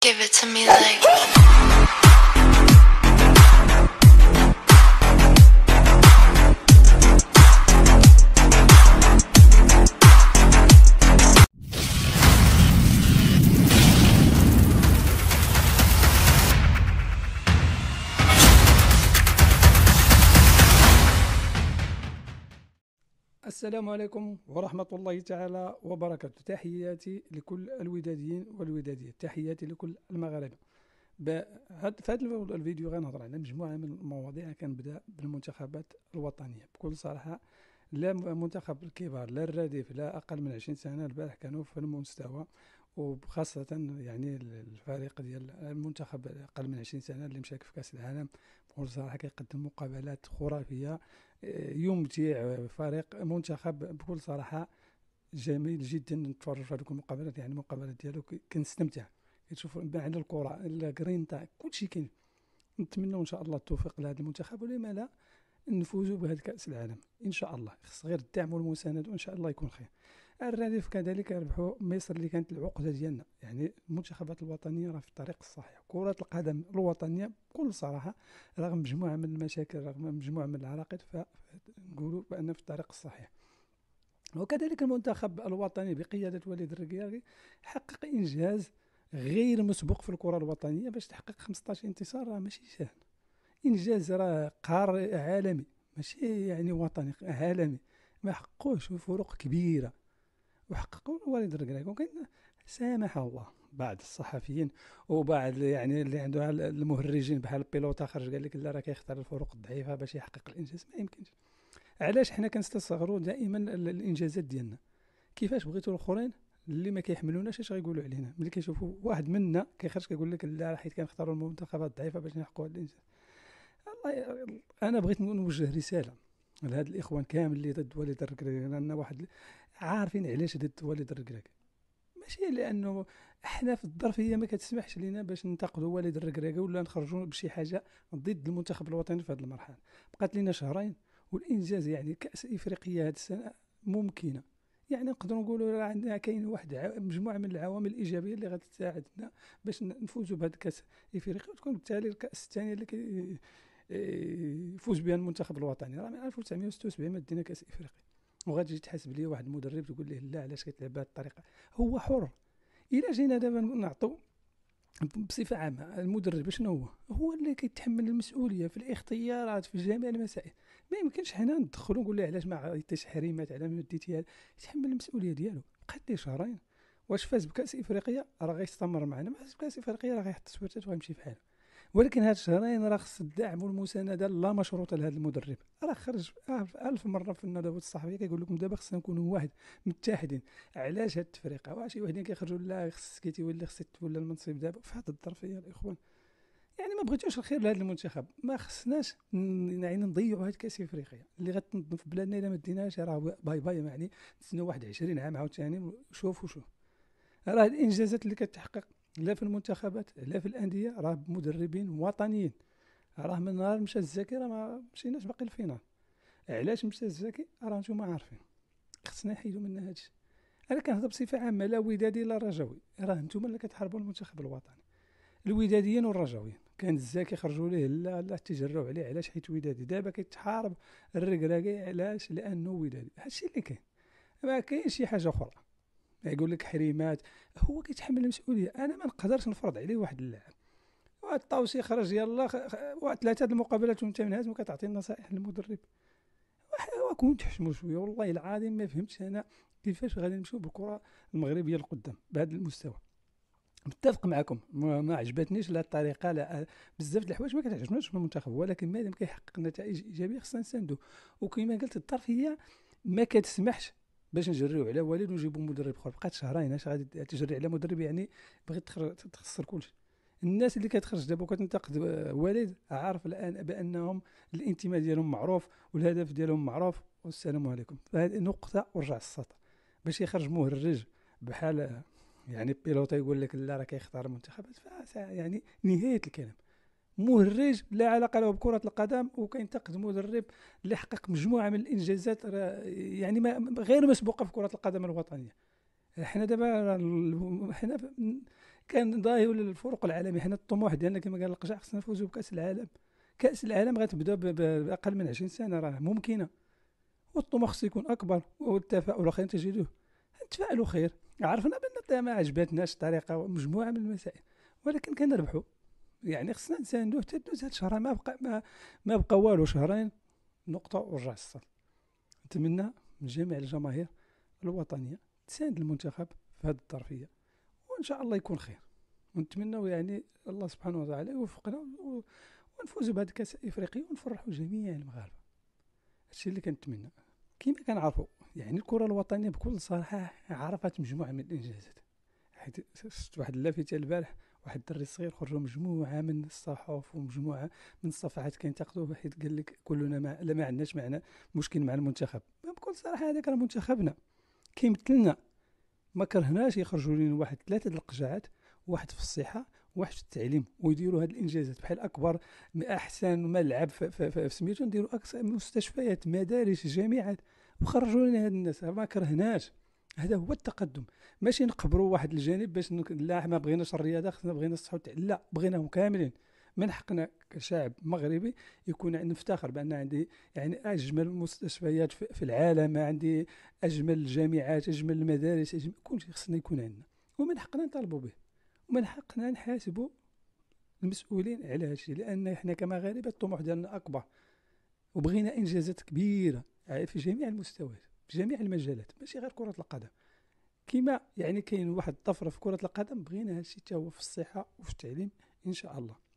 Give it to me like السلام عليكم ورحمة الله تعالى وبركاته. تحياتي لكل الوداديين والوداديات، تحياتي لكل المغاربة. في هذا الفيديو غنهضر على مجموعة من المواضيع. كنبدا بالمنتخبات الوطنية بكل صراحة. لا منتخب الكبار، لا الرديف، لا أقل من 20 سنة البارح كانوا في المستوى، وخاصة يعني الفريق ديال المنتخب أقل من 20 سنة اللي مشارك في كأس العالم بكل صراحة كيقدم مقابلات خرافية، يمتع فريق منتخب بكل صراحة. جميل جدا نتفرج في هذوك المقابلات، يعني المقابلات ديالو كنستمتع، كتشوف بعد الكرة الجرينتا كلشي كاين. نتمنى ان شاء الله التوفيق لهذا المنتخب، ولما لا نفوزوا بهذا كأس العالم ان شاء الله. خص غير الدعم والمساند وان شاء الله يكون خير. الرديف كذلك ربحوا مصر اللي كانت العقدة ديالنا، يعني المنتخبات الوطنية راه في الطريق الصحيح. كرة القدم الوطنية بكل صراحة رغم مجموعة من المشاكل، رغم مجموعة من العراقيل، فنقولوا بأن في الطريق الصحيح. وكذلك المنتخب الوطني بقيادة وليد الركراكي حقق إنجاز غير مسبوق في الكرة الوطنية. باش تحقق 15 انتصار راه ماشي سهل، إنجاز راه قار عالمي، ماشي يعني وطني، عالمي. ما حقوش فروق كبيرة وحققوا وليد الركراكي. وكان سامح الله بعض الصحفيين وبعض يعني اللي عنده المهرجين بحال بيلوتا خرج قال لك لا راه كيختار الفروق الضعيفه باش يحقق الانجاز. ما يمكنش. علاش حنا كنستصغروا دائما الانجازات ديالنا؟ كيفاش بغيتوا الاخرين اللي ما كيحملوناش اش غيقولوا علينا ملي كيشوفوا واحد منا كيخرج كيقول لك لا حيت كنختاروا المنتخبات الضعيفه باش نحققوا هذا الانجاز؟ الله. انا بغيت نوجه رساله لهاد الاخوان كامل اللي ضد وليد الركراكي، لان واحد عارفين علاش ضد وليد الركراكي. ماشي لانه احنا في الظرفيه ما كتسمحش لينا باش ننتقدوا وليد الركراكي ولا نخرجوا بشي حاجه ضد المنتخب الوطني في هذه المرحله. بقات لنا شهرين والانجاز، يعني كاس افريقيا هذه السنه ممكنه، يعني نقدروا نقولوا راه عندنا كاين واحد مجموعه من العوامل الايجابيه اللي غتساعدنا باش نفوزوا بهذا كاس افريقيا، وتكون بالتالي الكاس الثانيه اللي يفوز بها المنتخب الوطني. راه من 1976 ما دينا كاس افريقيا، وغتجي تحاسب لي واحد المدرب تقول ليه لا علاش كتلعب بهذه الطريقه؟ هو حر. الا جينا دابا نعطوا بصفه عامه المدرب شنو هو اللي كيتحمل المسؤوليه في الاختيارات في جميع المسائل. ما يمكنش حنا ندخلوا نقول له علاش ما عطيتيش حريمات على ما ديتيها. يتحمل المسؤوليه ديالو. بقات ليه شهرين، واش فاز بكاس افريقيا راه غيستمر معنا، ما فاز بكاس افريقيا راه غيحط السويتات وغيمشي في حاله. ولكن هاد الشهرين راه خص الدعم والمسانده لا مشروطه لهذا المدرب. راه خرج 1000 مره في الندوات الصحفيه كيقول لكم دابا خصنا نكونوا واحد متحدين. علاش هاد التفرقه؟ واش شي وحدين كيخرجوا لا خص كيتولي خصك تولى المنصب دابا في هذه الظرفيه الاخوان؟ يعني ما بغيتوش الخير لهذا المنتخب. ما خصناش يعني نضيعوا هاد كاس افريقيا اللي غتنظم في بلادنا. الا ما ديناش راه باي باي، يعني نستناو واحد 20 عام عاوتاني. شوفوا راه الانجازات اللي كتحقق لا في المنتخبات لا في الانديه راه بمدربين وطنيين. راه من نهار مشى الزكي راه ما مشيناش باقي الفينال. علاش مشى الزكي؟ راه نتوما عارفين. خصنا نحيدوا من هذا الشيء. انا كنهضر بصفه عامه، لا ودادي لا رجاوي، راه نتوما اللي كتحاربوا المنتخب الوطني. الوداديين والرجاويين كان الزكي خرجوا ليه لا تجروا عليه. علاش؟ حيت ودادي. دابا كيتحارب الركراكي. علاش؟ لانه ودادي. هادشي اللي كاين، ما كاينش شي حاجه اخرى. يقول لك حريمات، هو كيتحمل المسؤوليه. انا ما نقدرش نفرض عليه واحد اللاعب. واحد الطاوسي خرج يلا واحد 3 المقابلات وانت منهزم وكتعطي النصائح للمدرب. وكون تحشموا شويه. والله العظيم ما فهمتش انا كيفاش غادي نمشيو بالكره المغربيه لقدام بهذا المستوى. متفق معكم، ما عجبتنيش لا الطريقه، لا بزاف د الحوايج ما كتعجبناش في المنتخب، ولكن مادام كيحقق نتائج ايجابيه خصنا نساندو. وكما قلت الظرفيه ما كتسمحش باش نجريو على والد ونجيبوا مدرب اخر. بقات شهرين اش غادي تجري على مدرب؟ يعني بغيت تخسر كلشي. الناس اللي كتخرج دابا وكتنتقد والد عارف الان بانهم الانتماء ديالهم معروف والهدف ديالهم معروف والسلام عليكم. فهذه نقطه ورجع السطر. باش يخرج مهرج بحال يعني بيلوتا يقول لك لا راه كيختار المنتخبات، يعني نهايه الكلام. مهرج لا علاقه له بكره القدم وكينتقد مدرب اللي حقق مجموعه من الانجازات يعني غير مسبوقه في كره القدم الوطنيه. حنا دابا حنا كان ظاهر الفرق العالميه. حنا الطموح ديالنا كما قال القجع خصنا نفوزوا بكاس العالم. كاس العالم غتبدا باقل من 20 سنه، راه ممكنه، والطموح خصو يكون اكبر، والتفاؤل خير تجدوه. نتفائلوا خير. عرفنا بان ما عجبتناش الطريقه ومجموعه من المسائل، ولكن كنربحوا. يعني خصنا نساندوه حتى دوز هاد الشهر، ما بقى والو، شهرين نقطه ورجع الصل. نتمنى من جميع الجماهير الوطنيه تساند المنتخب في هذه الظرفيه، وان شاء الله يكون خير. ونتمنى يعني الله سبحانه وتعالى يوفقنا ونفوزوا بهذا الكاس الافريقي ونفرحوا جميع المغاربه. هادشي اللي كنتمنى. كما كنعرفوا يعني الكره الوطنيه بكل صراحه عرفت مجموعه من الانجازات. حيت شفت واحد اللافته البارح، واحد الدري صغير خرجوا مجموعه من الصحف ومجموعه من الصفحات كينتقدوه، حيت قال لك كلنا ما عندناش مشكل مع المنتخب. بكل صراحه هذاك راه منتخبنا كيمثلنا، ما كرهناش يخرجوا لنا واحد 3 القجاعات، واحد في الصحه، واحد في التعليم، ويديروا هذه الانجازات بحال اكبر احسن ملعب في سميتو، نديروا اكثر مستشفيات، مدارس، جامعات، وخرجوا لنا هاد الناس. ما كرهناش، هذا هو التقدم. ماشي نقبروا واحد الجانب باش لا ما بغيناش الرياضه، خصنا بغينا الصحه لا، بغيناهم كاملين. من حقنا كشعب مغربي يكون نفتخر بان عندي يعني اجمل المستشفيات في العالم، عندي اجمل الجامعات، اجمل المدارس، كل شيء خصنا يكون عندنا، ومن حقنا نطالبوا به، ومن حقنا نحاسبوا المسؤولين على هذا الشيء، لان احنا كمغاربه الطموح ديالنا اكبر، وبغينا انجازات كبيره في جميع المستويات، في جميع المجالات، ماشي غير كره القدم. كما يعني كاين واحد الطفره في كره القدم، بغينا هذا الشيء حتى هو في الصحه وفي التعليم ان شاء الله.